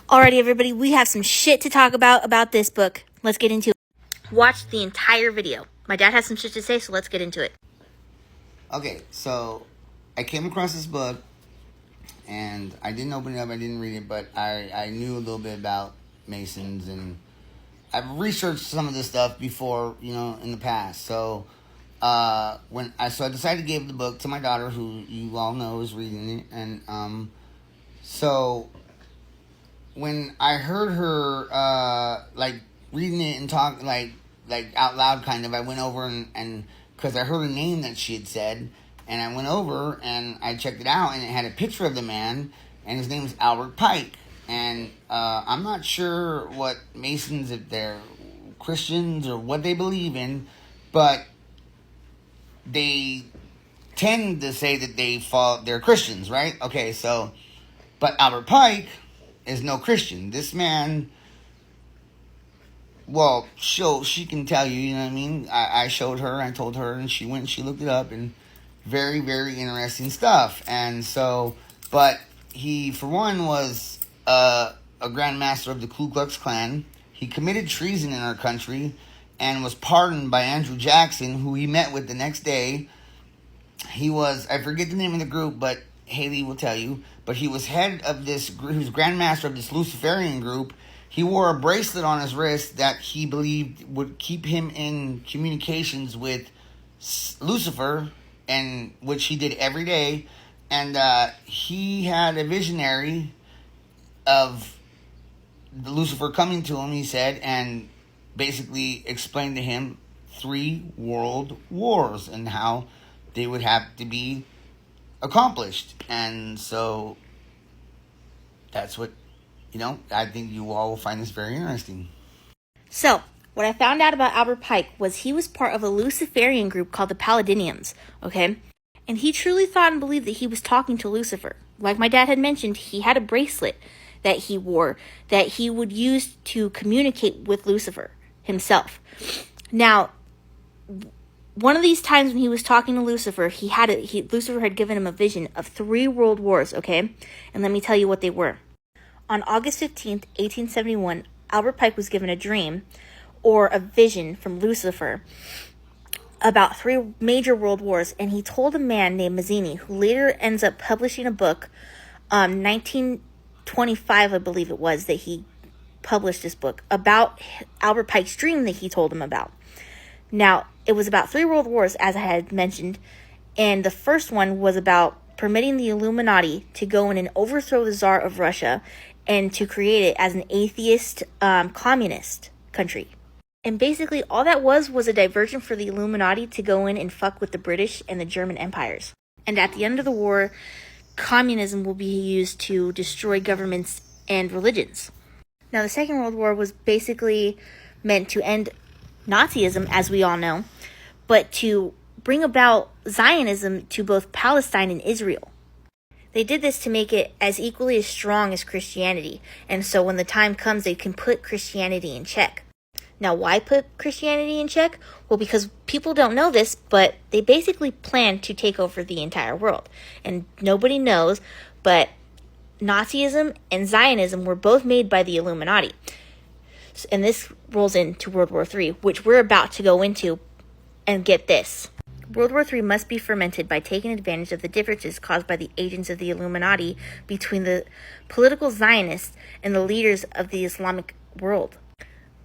Alrighty, everybody, we have some shit to talk about this book. Let's get into it. Watch the entire video. My dad has some shit to say, so let's get into it. Okay, so I came across this book, and I didn't open it up, I didn't read it, but I knew a little bit about Masons, and I've researched some of this stuff before, in the past. So, I decided to give the book to my daughter, who you all know is reading it, and, so when I heard her, reading it and talk, like out loud kind of, I went over and because I heard a name that she had said, and I went over and I checked it out, and it had a picture of the man, and his name is Albert Pike. And I'm not sure what Masons, if they're Christians or what they believe in, but they tend to say that they're Christians, right? Okay, so, but Albert Pike is no Christian. This man, well, she can tell you, you know what I mean? I showed her, I told her, and she went and she looked it up, and very, very interesting stuff. And so, but he, for one, was a Grand Master of the Ku Klux Klan. He committed treason in our country and was pardoned by Andrew Jackson, who he met with the next day. He was, I forget the name of the group, but Haiylee will tell you, but he was head of this, he was Grand Master of this Luciferian group. He wore a bracelet on his wrist that he believed would keep him in communications with Lucifer, and which he did every day. And he had a visionary of Lucifer coming to him, he said, and basically explained to him 3 world wars and how they would have to be accomplished. And so that's what, I think you all will find this very interesting. So, what I found out about Albert Pike was he was part of a Luciferian group called the Paladinians, okay? And he truly thought and believed that he was talking to Lucifer. Like my dad had mentioned, he had a bracelet that he wore that he would use to communicate with Lucifer himself. Now, one of these times when he was talking to Lucifer, Lucifer had given him a vision of 3 world wars, okay? And let me tell you what they were. On August 15th, 1871, Albert Pike was given a dream or a vision from Lucifer about 3 major world wars, and he told a man named Mazzini, who later ends up publishing a book, 1925, I believe it was, that he published this book about Albert Pike's dream that he told him about. Now, it was about 3 world wars, as I had mentioned, and the first one was about permitting the Illuminati to go in and overthrow the Tsar of Russia and to create it as an atheist, communist country. And basically, all that was a diversion for the Illuminati to go in and fuck with the British and the German empires. And at the end of the war, communism will be used to destroy governments and religions. Now, the Second World War was basically meant to end Nazism, as we all know, but to bring about Zionism to both Palestine and Israel. They did this to make it as equally as strong as Christianity, and so when the time comes, they can put Christianity in check. Now, why put Christianity in check? Well, because people don't know this, but they basically planned to take over the entire world. And nobody knows, but Nazism and Zionism were both made by the Illuminati. And this rolls into World War III, which we're about to go into. And get this. World War III must be fermented by taking advantage of the differences caused by the agents of the Illuminati between the political Zionists and the leaders of the Islamic world.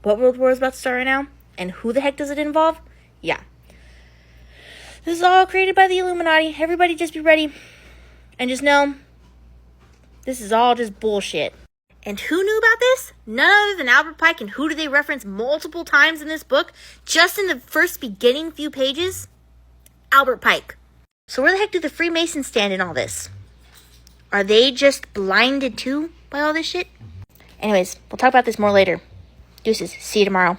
What World War is about to start right now? And who the heck does it involve? Yeah. This is all created by the Illuminati. Everybody just be ready. And just know, this is all just bullshit. And who knew about this? None other than Albert Pike. And who do they reference multiple times in this book? Just in the first beginning few pages? Albert Pike. So where the heck do the Freemasons stand in all this? Are they just blinded too by all this shit? Anyways, we'll talk about this more later. Deuces. See you tomorrow.